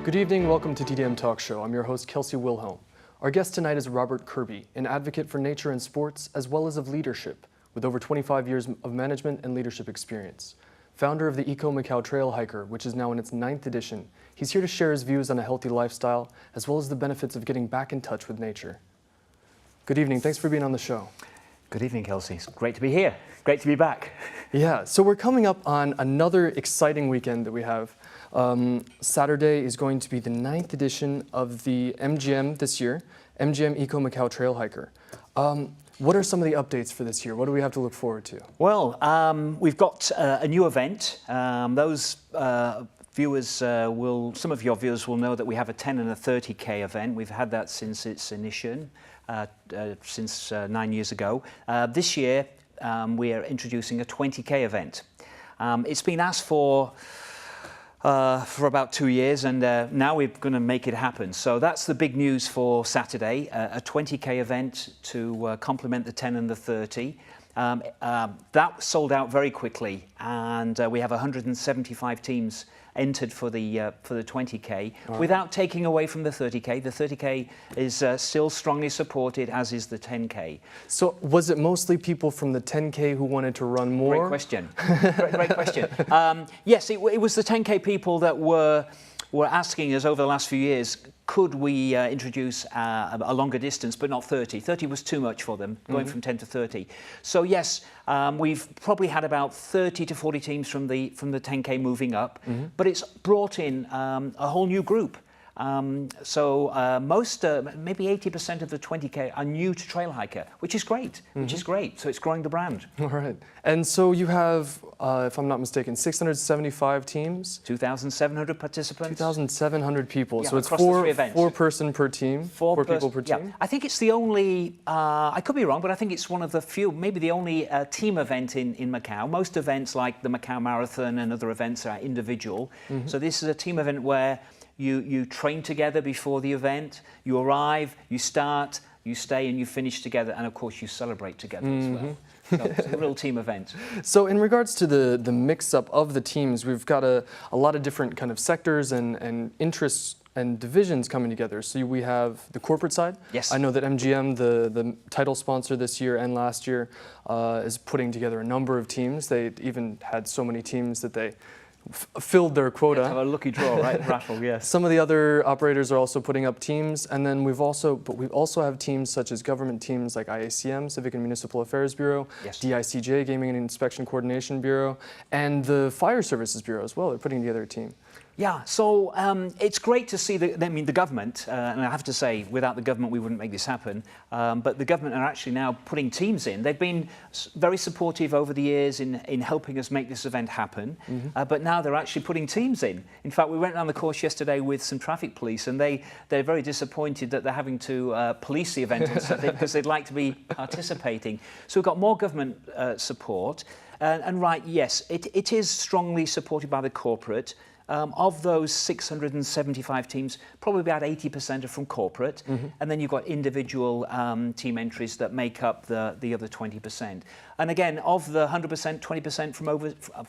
Good evening, welcome to TDM Talk Show. I'm your host, Kelsey Wilhelm. Our guest tonight is Robert Kirby, an advocate for nature and sports, as well as of leadership, with over 25 years of management and leadership experience. Founder of the Macau TrailHiker, which is now in its 9th edition, he's here to share his views on a healthy lifestyle, as well as the benefits of getting back in touch with nature. Good evening, thanks for being on the show. Good evening, Kelsey. It's great to be here. Great to be back. Yeah, so we're coming up on another exciting weekend that we have. Saturday is going to be the 9th edition of the MGM this year, MGM Macau TrailHiker. What are some of the updates for this year? What do we have to look forward to? Well, we've got a new event. Some of your viewers will know that we have a 10 and a 30K event. We've had that since its initiation, since 9 years ago. This year, we are introducing a 20K event. It's been asked for about 2 years, and now we're going to make it happen. So that's the big news for Saturday, a 20K event to complement the 10 and the 30. That sold out very quickly, and we have 175 teams entered for the 20K, without taking away from the 30K. The 30K is still strongly supported, as is the 10K. So was it mostly people from the 10K who wanted to run more? Great question. Great question. Yes, it was the 10K people that were asking us over the last few years, could we introduce a longer distance, but not 30? 30 was too much for them, going from 10 to 30. So yes, we've probably had about 30 to 40 teams from the 10K moving up, but it's brought in a whole new group. Maybe 80% of the 20K are new to TrailHiker, which is great, So it's growing the brand. All right. And so you have, if I'm not mistaken, 675 teams? 2,700 participants. 2,700 people. Yeah, so it's four person per team? Four people per team? Yeah. I think it's the only, I could be wrong, but I think it's one of the few, maybe the only team event in Macau. Most events like the Macau Marathon and other events are individual. So this is a team event where you train together before the event, you arrive, you start, you stay, and you finish together, and of course you celebrate together as well. So it's a real team event. So in regards to the mix-up of the teams, we've got a lot of different kind of sectors and interests and divisions coming together. So we have the corporate side. Yes. I know that MGM, the title sponsor this year and last year, is putting together a number of teams. They even had so many teams that they filled their quota. Have a lucky draw, right? Raffle, yes. Some of the other operators are also putting up teams, and then we also have teams such as government teams like IACM, Civic and Municipal Affairs Bureau, yes. DICJ, Gaming and Inspection Coordination Bureau, and the Fire Services Bureau as well. They're putting together a team. Yeah, so it's great to see the government, and I have to say, without the government we wouldn't make this happen, but the government are actually now putting teams in. They've been very supportive over the years in helping us make this event happen, but now they're actually putting teams in. In fact, we went around the course yesterday with some traffic police, and they're very disappointed that they're having to police the event on Saturday because they'd like to be participating. So we've got more government support, and right, yes, it is strongly supported by the corporate. Of those 675 teams, probably about 80% are from corporate, and then you've got individual team entries that make up the other 20%. And again, of the 100%, 20%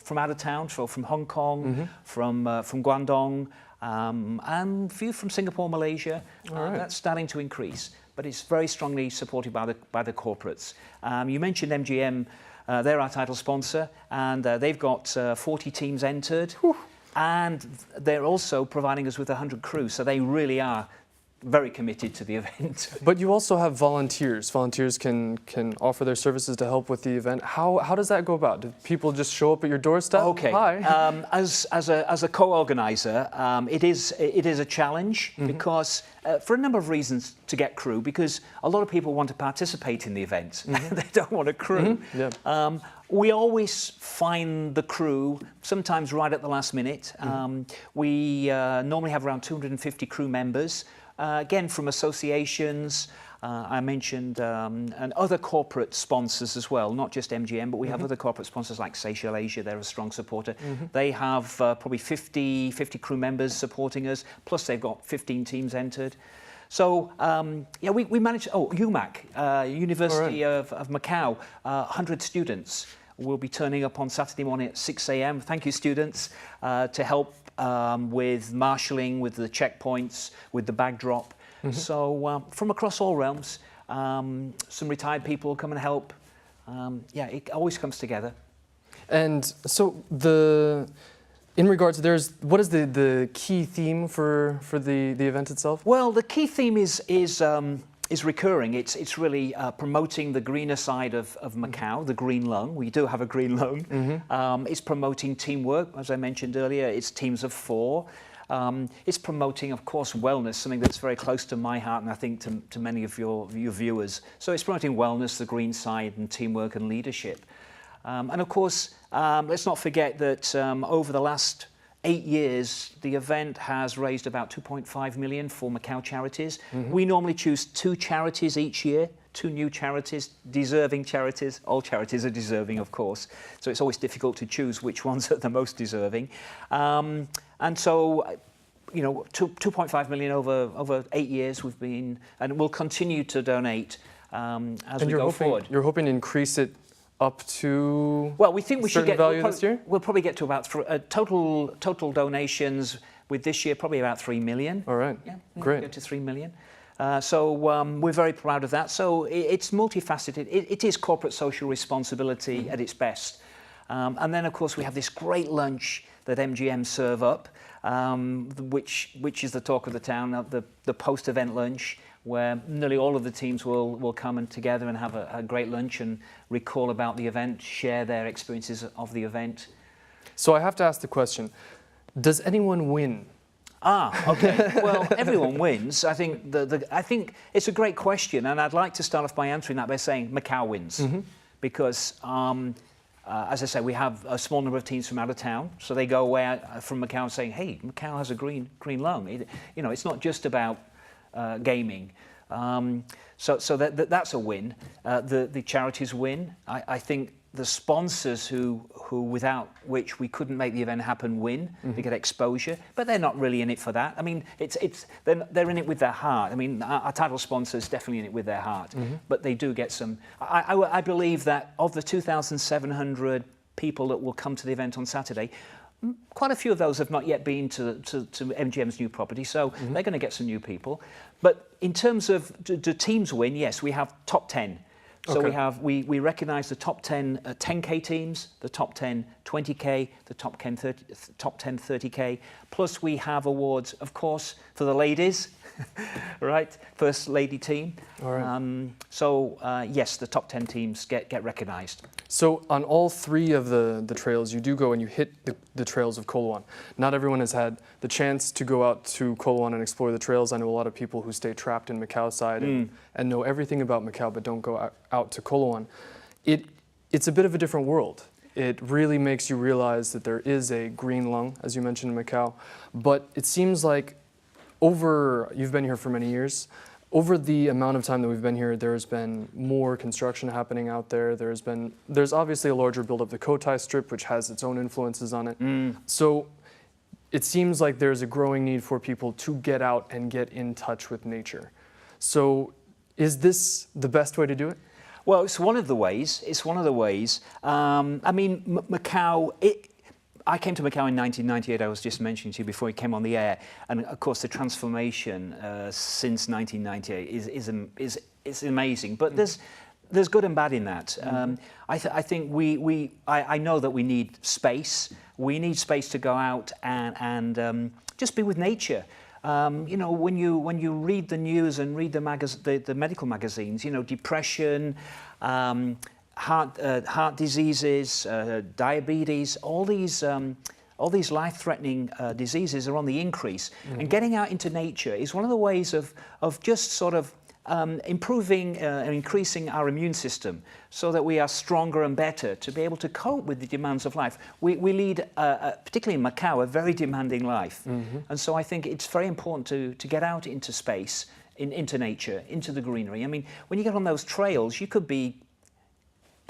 from out of town, so from Hong Kong, from Guangdong, and a few from Singapore, Malaysia. That's starting to increase, but it's very strongly supported by the corporates. You mentioned MGM; they're our title sponsor, and they've got 40 teams entered. Whew. And they're also providing us with 100 crew, so they really are very committed to the event. But you also have volunteers. Volunteers can offer their services to help with the event. How does that go about? Do people just show up at your doorstep? Okay. Hi. As a co-organizer, it is a challenge because for a number of reasons to get crew, because a lot of people want to participate in the event. They don't want a crew. Yeah. We always find the crew, sometimes right at the last minute. We normally have around 250 crew members, again from associations. I mentioned and other corporate sponsors as well, not just MGM, but we have other corporate sponsors like Seychelles Asia. They're a strong supporter. They have probably 50 crew members supporting us, plus they've got 15 teams entered. So, yeah, we managed, UMac, University of Macau, 100 students will be turning up on Saturday morning at 6 a.m. Thank you, students, to help with marshalling, with the checkpoints, with the bag drop. So from across all realms, some retired people come and help. Yeah, it always comes together. And so in regards, what is the key theme for the event itself? Well, the key theme is recurring. It's really promoting the greener side of Macau, the green lung. We do have a green lung. It's promoting teamwork, as I mentioned earlier. It's teams of 4. It's promoting, of course, wellness, something that's very close to my heart and I think to many of your viewers. So it's promoting wellness, the green side, and teamwork and leadership. And of course, let's not forget that over the last 8 years, the event has raised about 2.5 million for Macau charities. We normally choose 2 charities each year, 2 new charities, deserving charities. All charities are deserving, of course. So it's always difficult to choose which ones are the most deserving. And so, you know, 2.5 million over 8 years we've been, and we'll continue to donate as we go forward. You're hoping to increase it up to, well, we think we should get value this year? We'll probably get to about total donations with this year, probably about 3 million. All right, yeah, great. Get to 3 million. So we're very proud of that. So it's multifaceted. It is corporate social responsibility at its best. And then, of course, we have this great lunch that MGM serve up, which is the talk of the town, the post-event lunch, where nearly all of the teams will come together and have a great lunch and recall about the event, share their experiences of the event. So I have to ask the question, does anyone win? Okay. Well, everyone wins. I think I think it's a great question, and I'd like to start off by answering that by saying Macau wins, because as I say, we have a small number of teams from out of town, so they go away from Macau saying, "Hey, Macau has a green lung." You know, it's not just about gaming. So that's a win. The charities win. I think the sponsors who without which we couldn't make the event happen win. They get exposure, but they're not really in it for that. I mean, they're in it with their heart. I mean, our title sponsors definitely in it with their heart, but they do get some. I believe that of the 2,700 people that will come to the event on Saturday, quite a few of those have not yet been to MGM's new property, so they're going to get some new people. But in terms of do teams win, yes, we have top 10. So we recognise the top 10 10K teams, the top 10 20K, the top 10 30K. Plus we have awards, of course, for the ladies, right? First lady team. All right. Yes, the top 10 teams get recognised. So on all 3 of the trails, you do go and you hit the trails of Koh Luan. Not everyone has had the chance to go out to Koh Luan and explore the trails. I know a lot of people who stay trapped in Macau side and know everything about Macau but don't go out to Koh Luan. It's a bit of a different world. It really makes you realize that there is a green lung, as you mentioned in Macau. But it seems like you've been here for many years, over the amount of time that we've been here, there's been more construction happening out there. There's obviously a larger build of the Cotai Strip, which has its own influences on it. So it seems like there's a growing need for people to get out and get in touch with nature. So is this the best way to do it? Well, it's one of the ways. I mean, Macau. I came to Macau in 1998, I was just mentioning to you before we came on the air, and of course the transformation since 1998 is amazing, but there's good and bad in that. I think I know that we need space. We need space to go out and just be with nature. You know, when you read the news and read the medical magazines, you know, depression, heart diseases, diabetes, all these life-threatening diseases are on the increase. And getting out into nature is one of the ways of just sort of improving and increasing our immune system so that we are stronger and better to be able to cope with the demands of life. We lead, particularly in Macau, a very demanding life. And so I think it's very important to get out into space, into nature, into the greenery. I mean, when you get on those trails, you could be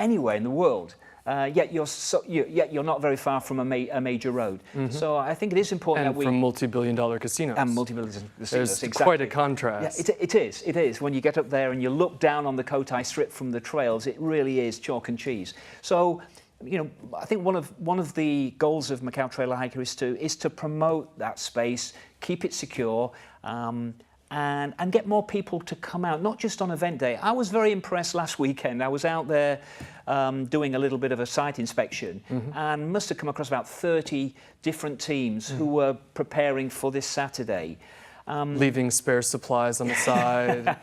anywhere in the world, yet you're not very far from a major road. So I think it is important that from multi-billion-dollar casinos. And multi-billion casinos. There's exactly. quite a contrast. Yeah, it is. When you get up there and you look down on the Cotai Strip from the trails, it really is chalk and cheese. So I think one of the goals of Macau TrailHiker is to promote that space, keep it secure, and get more people to come out, not just on event day. I was very impressed last weekend. I was out there doing a little bit of a site inspection, and must have come across about 30 different teams who were preparing for this Saturday. Leaving spare supplies on the side.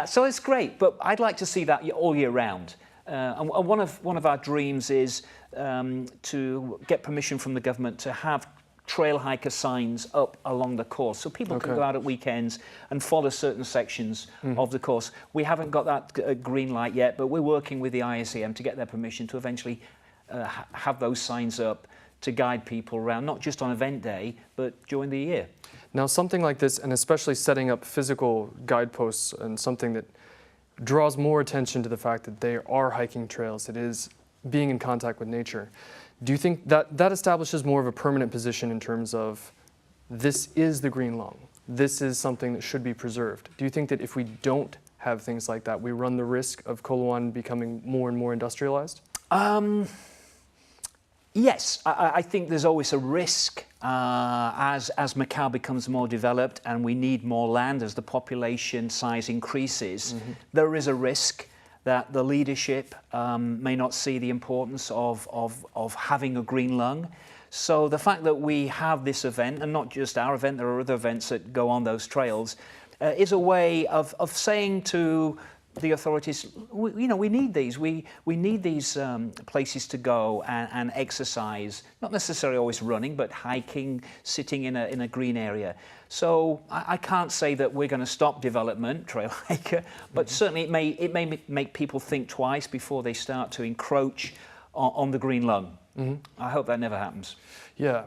So it's great, but I'd like to see that all year round. And one of our dreams is to get permission from the government to have trail hiker signs up along the course, so people can go out at weekends and follow certain sections of the course. We haven't got that green light yet, but we're working with the ISEM to get their permission to eventually have those signs up to guide people around, not just on event day, but during the year. Now, something like this, and especially setting up physical guideposts and something that draws more attention to the fact that they are hiking trails, it is being in contact with nature. Do you think that that establishes more of a permanent position in terms of this is the green lung, this is something that should be preserved? Do you think that if we don't have things like that, we run the risk of Koloan becoming more and more industrialized? Yes, I think there's always a risk as Macau becomes more developed and we need more land as the population size increases. There is a risk that the leadership may not see the importance of having a green lung. So the fact that we have this event, and not just our event, there are other events that go on those trails, is a way of saying to the authorities, we need these. We need these places to go and exercise, not necessarily always running, but hiking, sitting in a green area. So I can't say that we're going to stop development, TrailHiker, but certainly it may make people think twice before they start to encroach on the green lung. I hope that never happens. Yeah.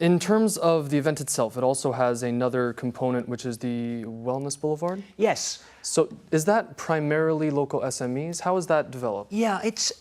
In terms of the event itself, it also has another component, which is the Wellness Boulevard? Yes. So is that primarily local SMEs? How is that developed? Yeah, it's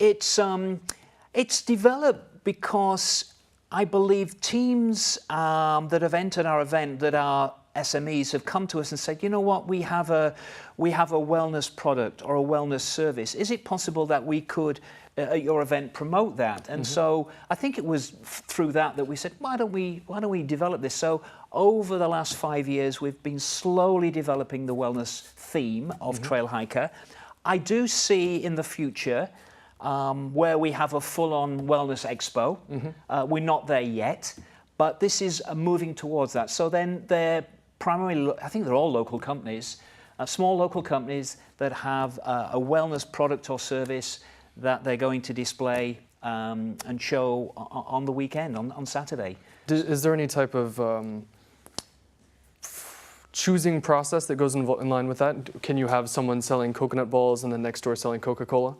developed because I believe teams that have entered our event that are SMEs have come to us and said, you know what, we have a wellness product or a wellness service. Is it possible that we could at your event promote that? And so I think it was through that we said, why don't we develop this? So over the last 5 years, we've been slowly developing the wellness theme of TrailHiker. I do see in the future where we have a full-on wellness expo. We're not there yet, but this is moving towards that. So then they're primarily, I think they're all local companies, small local companies that have a wellness product or service that they're going to display and show on the weekend, on Saturday. Is there any type of choosing process that goes in line with that? Can you have someone selling coconut balls and then next door selling Coca-Cola?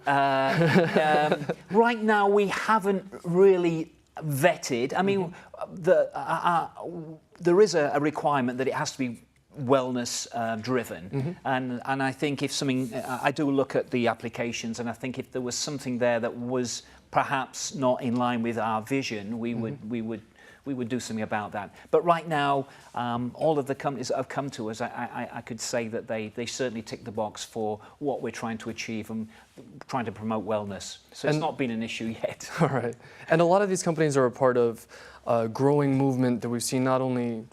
Right now we haven't really vetted. I mean, there is a requirement that it has to be wellness driven, and I think if something, I do look at the applications, and I think if there was something there that was perhaps not in line with our vision, we would do something about that. But right now, all of the companies that have come to us, I could say that they certainly tick the box for what we're trying to achieve and trying to promote wellness. So it's not been an issue yet. All right. And a lot of these companies are a part of a growing movement that we've seen not only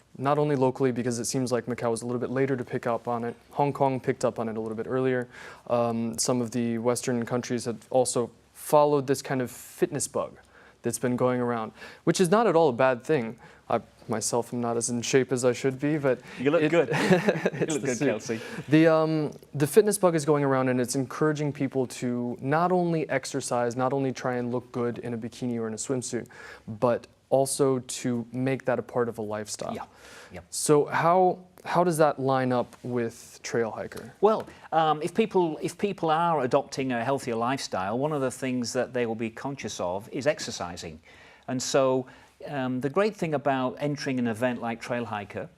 locally, because it seems like Macau was a little bit later to pick up on it. Hong Kong picked up on it a little bit earlier. Some of the Western countries have also followed this kind of fitness bug that's been going around, which is not at all a bad thing. I myself am not as in shape as I should be, but you look good. You look good, Kelsey. The fitness bug is going around, and it's encouraging people to not only exercise, not only try and look good in a bikini or in a swimsuit, but also to make that a part of a lifestyle. Yeah. Yep. So how does that line up with TrailHiker? Well, if people are adopting a healthier lifestyle, one of the things that they will be conscious of is exercising. And so the great thing about entering an event like TrailHiker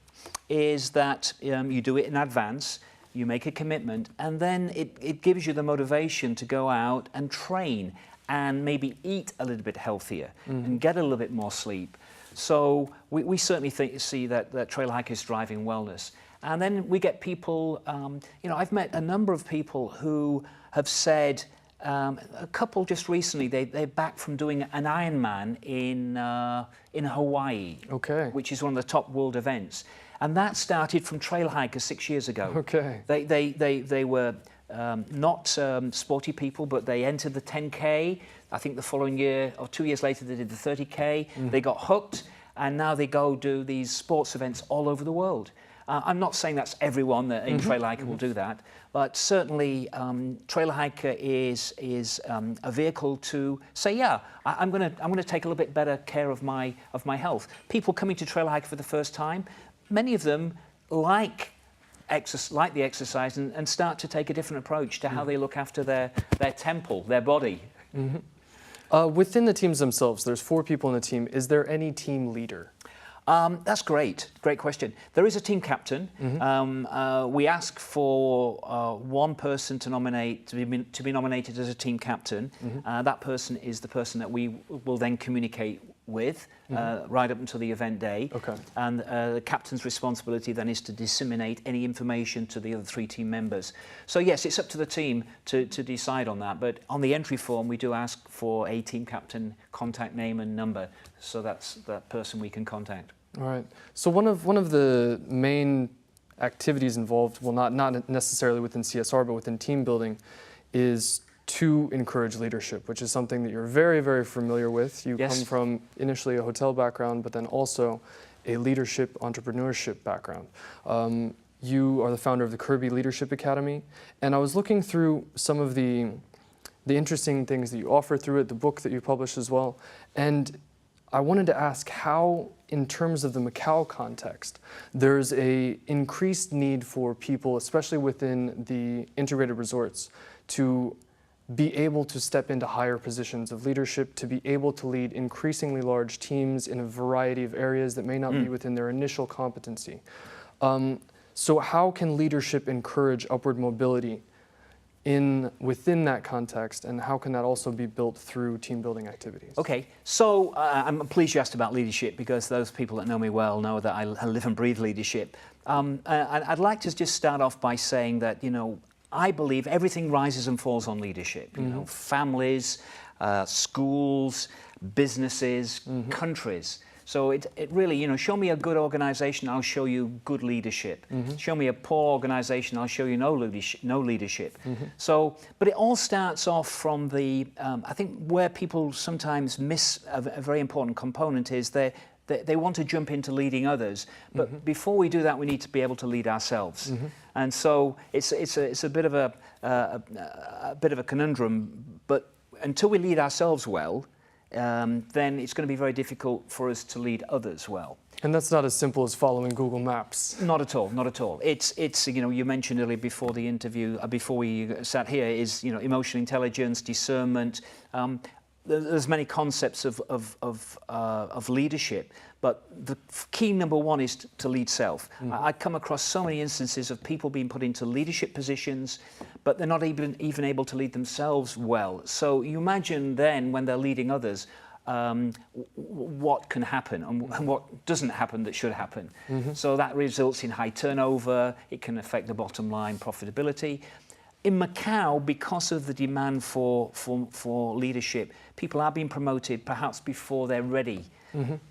is that you do it in advance, you make a commitment, and then it gives you the motivation to go out and train and maybe eat a little bit healthier and get a little bit more sleep. So we certainly see that TrailHiker is driving wellness. And then we get people, I've met a number of people who have said A couple just recently, they're back from doing an Ironman in Hawaii, Okay. which is one of the top world events. And that started from TrailHiker 6 years ago. Okay. They were not sporty people, but they entered the 10K. I think the following year, or 2 years later, they did the 30K. They got hooked, and now they go do these sports events all over the world. I'm not saying that's everyone that in TrailHiker will do that, but certainly TrailHiker is a vehicle to say, yeah, I'm going to take a little bit better care of my health. People coming to TrailHiker for the first time, many of them like the exercise and start to take a different approach to how they look after their temple, their body. Within the teams themselves, there's 4 people in the team. Is there any team leader? That's great. Great question. There is a team captain. We ask for one person to be nominated as a team captain. That person is the person that we will then communicate with right up until the event day. Okay. And the captain's responsibility then is to disseminate any information to the other 3 team members. So yes, it's up to the team to decide on that. But on the entry form, we do ask for a team captain contact name and number. So that's that person we can contact. All right. So one of the main activities involved, well, not necessarily within CSR, but within team building, is to encourage leadership, which is something that you're very, very familiar with. You Yes. come from initially a hotel background, but then also a leadership entrepreneurship background. You are the founder of the Kirby Leadership Academy, and I was looking through some of the interesting things that you offer through it, the book that you published as well, and I wanted to ask how, in terms of the Macau context, there's a increased need for people, especially within the integrated resorts, to be able to step into higher positions of leadership, to be able to lead increasingly large teams in a variety of areas that may not be within their initial competency. So how can leadership encourage upward mobility within that context, and how can that also be built through team building activities? Okay, so I'm pleased you asked about leadership, because those people that know me well know that I live and breathe leadership. I'd like to just start off by saying that, you know, I believe everything rises and falls on leadership. You know, families, schools, businesses, countries. So it really, you know, show me a good organization, I'll show you good leadership. Show me a poor organization, I'll show you no leadership. So, but it all starts off from the, I think where people sometimes miss a very important component is they want to jump into leading others, but before we do that, we need to be able to lead ourselves. And so it's a bit of a conundrum. But until we lead ourselves well, then it's going to be very difficult for us to lead others well. And that's not as simple as following Google Maps. Not at all, not at all. It's you know, you mentioned earlier before the interview, before we sat here, is, you know, emotional intelligence, discernment. There's many concepts of leadership, but the key number one is to lead self. I come across so many instances of people being put into leadership positions, but they're not even able to lead themselves well. So you imagine then when they're leading others, what can happen and what doesn't happen that should happen. So that results in high turnover. It can affect the bottom line profitability. In Macau, because of the demand for leadership, people are being promoted perhaps before they're ready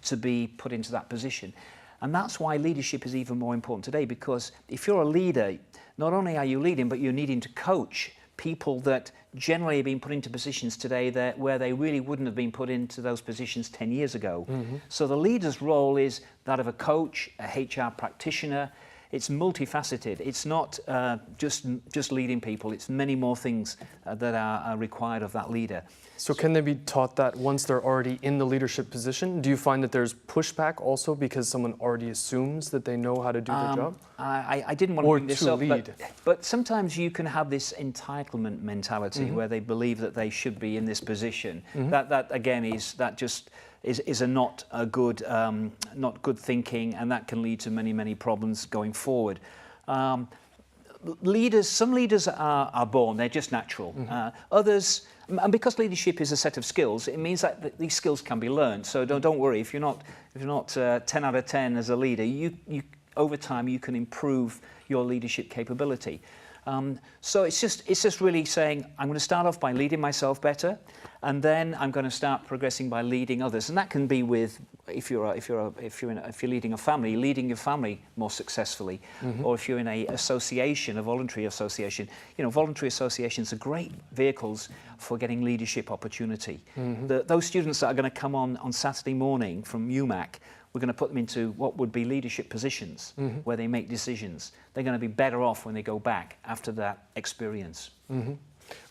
to be put into that position. And that's why leadership is even more important today, because if you're a leader, not only are you leading, but you're needing to coach people that generally have been put into positions today where they really wouldn't have been put into those positions 10 years ago. So the leader's role is that of a coach, a HR practitioner. It's multifaceted. It's not just leading people. It's many more things that are required of that leader. So can they be taught that once they're already in the leadership position? Do you find that there's pushback also because someone already assumes that they know how to do their job? I didn't want to bring this up, lead. but sometimes you can have this entitlement mentality where they believe that they should be in this position. That again is a not good thinking, and that can lead to many problems going forward. Some leaders are born; they're just natural. Others, and because leadership is a set of skills, it means that these skills can be learned. So don't worry if you're not 10 out of 10 as a leader. You over time you can improve your leadership capability. So it's just really saying, I'm going to start off by leading myself better, and then I'm going to start progressing by leading others. And that can be with, if you're leading a family, leading your family more successfully, or if you're in a association, a voluntary association. You know, voluntary associations are great vehicles for getting leadership opportunity. Those students that are going to come on Saturday morning from UMac, we're going to put them into what would be leadership positions where they make decisions. They're going to be better off when they go back after that experience.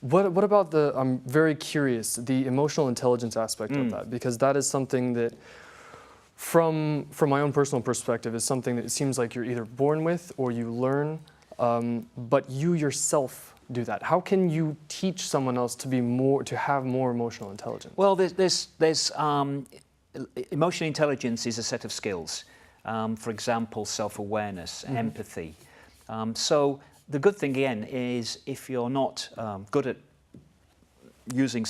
What about I'm very curious, the emotional intelligence aspect of that, because that is something that, from my own personal perspective, is something that it seems like you're either born with or you learn, but you yourself do that. How can you teach someone else to have more emotional intelligence? Well, there's emotional intelligence is a set of skills. For example, self-awareness, empathy. So the good thing again is if you're not good at using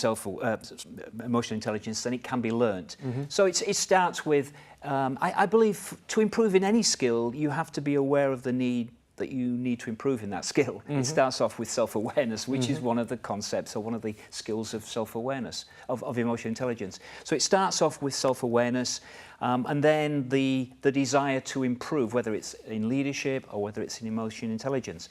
emotional intelligence, then it can be learnt. So it starts with, I believe, to improve in any skill, you have to be aware of the need that you need to improve in that skill. It starts off with self-awareness, which is one of the concepts or one of the skills of self-awareness, of emotional intelligence. So it starts off with self-awareness, and then the desire to improve, whether it's in leadership or whether it's in emotional intelligence.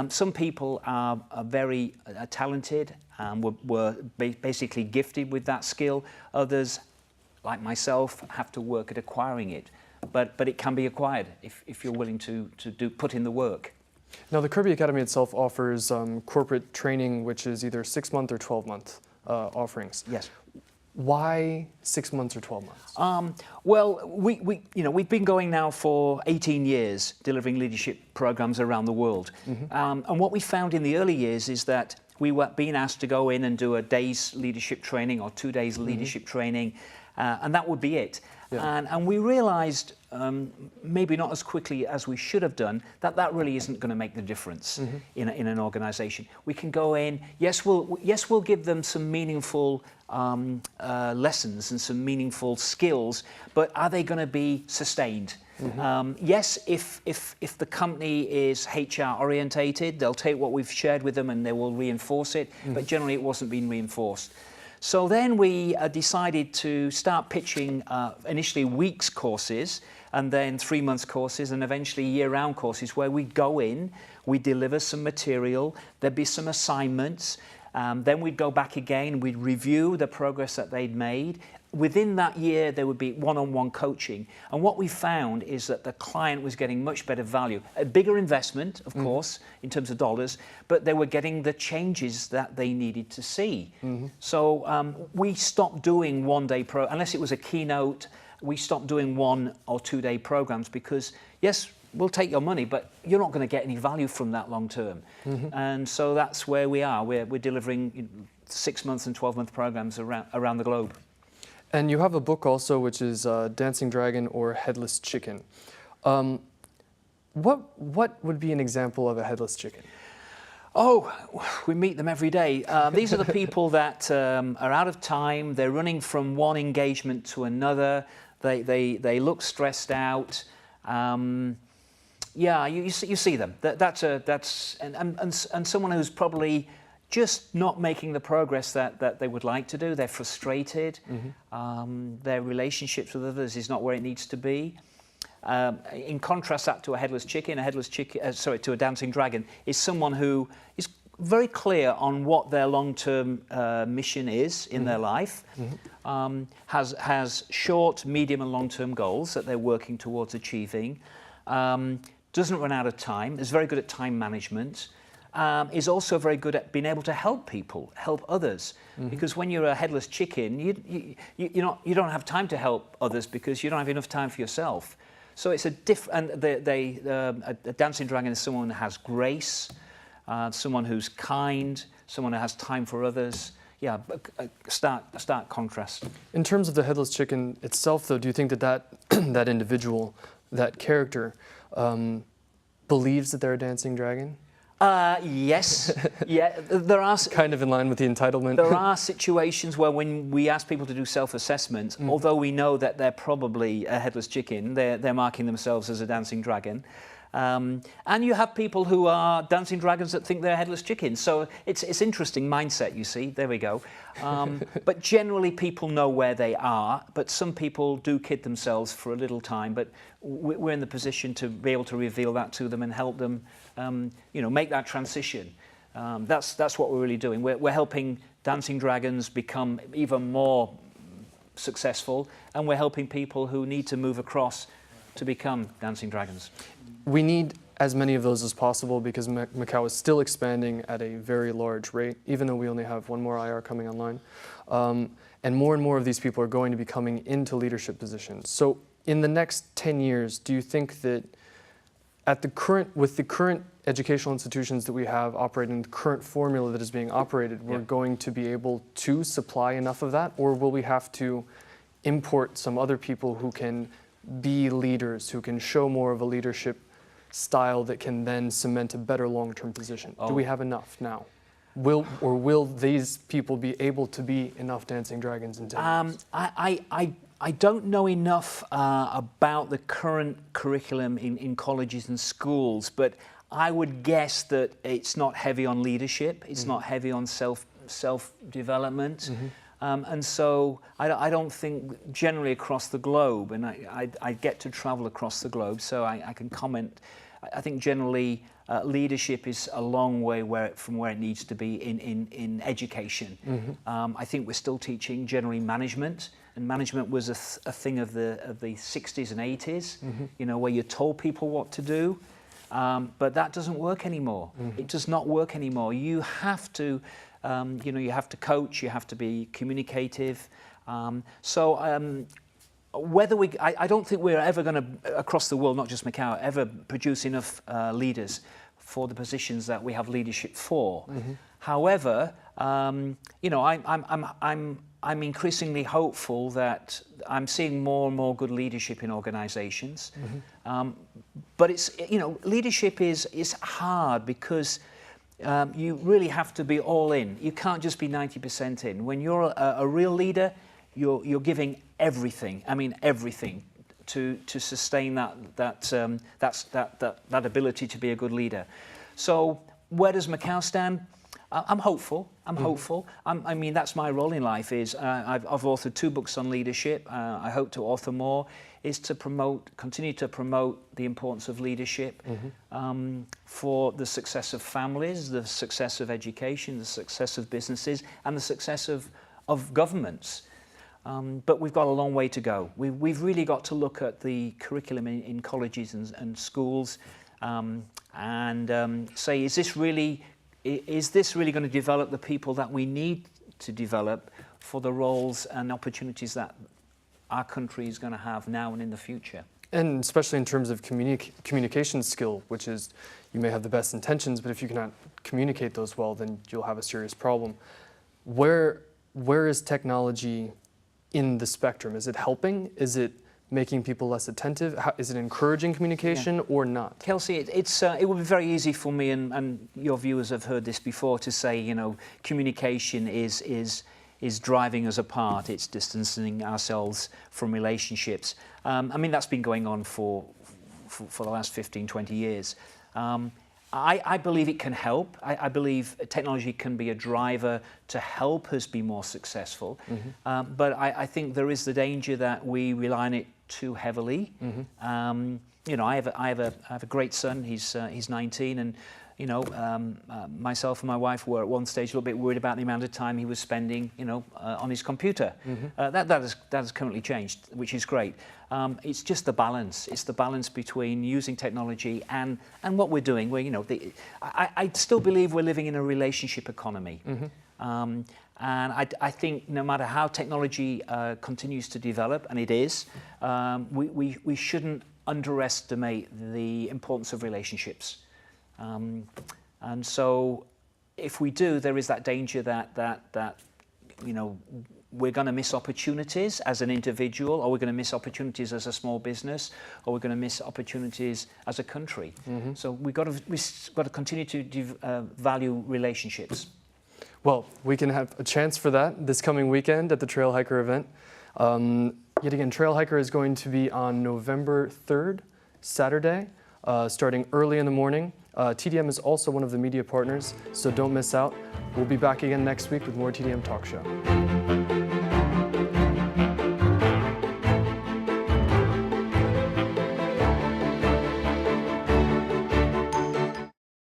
Some people are very talented and were basically gifted with that skill. Others, like myself, have to work at acquiring it. But it can be acquired if you're willing to put in the work. Now, the Kirby Academy itself offers corporate training, which is either 6-month or 12-month offerings. Yes. Why 6 months or 12 months? Well, we've been going now for 18 years, delivering leadership programs around the world. And what we found in the early years is that we were being asked to go in and do a day's leadership training or 2 days leadership training, and that would be it. Yeah. And we realized, maybe not as quickly as we should have done, that really isn't going to make the difference in an organization. We can go in, yes, we'll give them some meaningful lessons and some meaningful skills, but are they going to be sustained? Yes, if the company is HR orientated, they'll take what we've shared with them and they will reinforce it, but generally it wasn't being reinforced. So then we decided to start pitching initially weeks courses and then 3 months courses and eventually year-round courses where we'd go in, we'd deliver some material, there'd be some assignments, then we'd go back again, we'd review the progress that they'd made. Within that year, there would be one-on-one coaching. And what we found is that the client was getting much better value. A bigger investment, of course, in terms of dollars, but they were getting the changes that they needed to see. So we stopped doing one-day unless it was a keynote, we stopped doing 1 or 2 day programs because, yes, we'll take your money, but you're not going to get any value from that long term. And so that's where we are. We're delivering 6 months and 12-month programs around the globe. And you have a book also, which is Dancing Dragon or Headless Chicken. What would be an example of a headless chicken? Oh, we meet them every day. These are the people that are out of time. They're running from one engagement to another. They look stressed out. Yeah, you see them. And someone who's probably just not making the progress that they would like to do. They're frustrated. Their relationships with others is not where it needs to be. In contrast that to a headless chicken, to a dancing dragon is someone who is very clear on what their long-term mission is in their life, has short, medium and long-term goals that they're working towards achieving, doesn't run out of time, is very good at time management, is also very good at being able to help people, help others. Because when you're a headless chicken, you don't have time to help others because you don't have enough time for yourself. So it's a dancing dragon is someone who has grace, someone who's kind, someone who has time for others. Yeah, a stark contrast. In terms of the headless chicken itself, though, do you think that that individual, that character, believes that they're a dancing dragon? Yes. Yeah, there are kind of in line with the entitlement. There are situations where when we ask people to do self-assessments, although we know that they're probably a headless chicken, they're marking themselves as a dancing dragon. And you have people who are dancing dragons that think they're headless chickens. So it's interesting mindset, you see. There we go. But generally people know where they are, but some people do kid themselves for a little time, but we're in the position to be able to reveal that to them and help them make that transition. That's what we're really doing. We're helping dancing dragons become even more successful, and we're helping people who need to move across to become dancing dragons. We need as many of those as possible because Macau is still expanding at a very large rate, even though we only have one more IR coming online. And more of these people are going to be coming into leadership positions. So in the next 10 years, do you think that with the current educational institutions that we have operating, the current formula that is being operated, we're going to be able to supply enough of that? Or will we have to import some other people who can be leaders, who can show more of a leadership style that can then cement a better long-term position? Do we have enough now? Will these people be able to be enough dancing dragons in 10 years? I don't know enough about the current curriculum in colleges and schools, but I would guess that it's not heavy on leadership. It's not heavy on self-development. And so I don't think generally across the globe, and I get to travel across the globe, so I can comment. I think generally leadership is a long way from where it needs to be in education. I think we're still teaching generally management, and management was a thing of the 60s and 80s, where you told people what to do, but that doesn't work anymore. It does not work anymore. You have to you have to coach, you have to be communicative. I don't think we're ever going to, across the world, not just Macau, ever produce enough leaders for the positions that we have leadership for. However, I'm increasingly hopeful that I'm seeing more and more good leadership in organisations. But it's leadership is hard because you really have to be all in. You can't just be 90% in. When you're a real leader, you're giving everything. I mean everything to sustain that ability to be a good leader. So where does Macau stand? I'm hopeful. I'm hopeful. I mean, that's my role in life. I've authored 2 books on leadership. I hope to author more. Is to continue to promote the importance of leadership for the success of families, the success of education, the success of businesses, and the success of governments. But we've got a long way to go. We've really got to look at the curriculum in colleges and schools and say, is this really going to develop the people that we need to develop for the roles and opportunities that our country is going to have now and in the future? And especially in terms of communication skill, which is, you may have the best intentions, but if you cannot communicate those well, then you'll have a serious problem. Where is technology in the spectrum? Is it helping? Is it making people less attentive? Is it encouraging communication or not? Kelsey, it would be very easy for me, and your viewers have heard this before, to say, communication is driving us apart. It's distancing ourselves from relationships. I mean, that's been going on for the last 15, 20 years. I believe it can help. I believe technology can be a driver to help us be more successful. But I think there is the danger that we rely on it too heavily. I have a great son. He's 19, and myself and my wife were at one stage a little bit worried about the amount of time he was spending, on his computer. That has currently changed, which is great. It's just the balance. It's the balance between using technology and what we're doing. Where I still believe we're living in a relationship economy. And I think no matter how technology continues to develop, and it is, we shouldn't underestimate the importance of relationships. And so if we do, there is that danger that we're going to miss opportunities as an individual, or we're going to miss opportunities as a small business, or we're going to miss opportunities as a country. So we've got to continue to value relationships. Well, we can have a chance for that this coming weekend at the TrailHiker event. Yet again, TrailHiker is going to be on November 3rd, Saturday. starting early in the morning. TDM is also one of the media partners, so don't miss out. We'll be back again next week with more TDM Talk Show.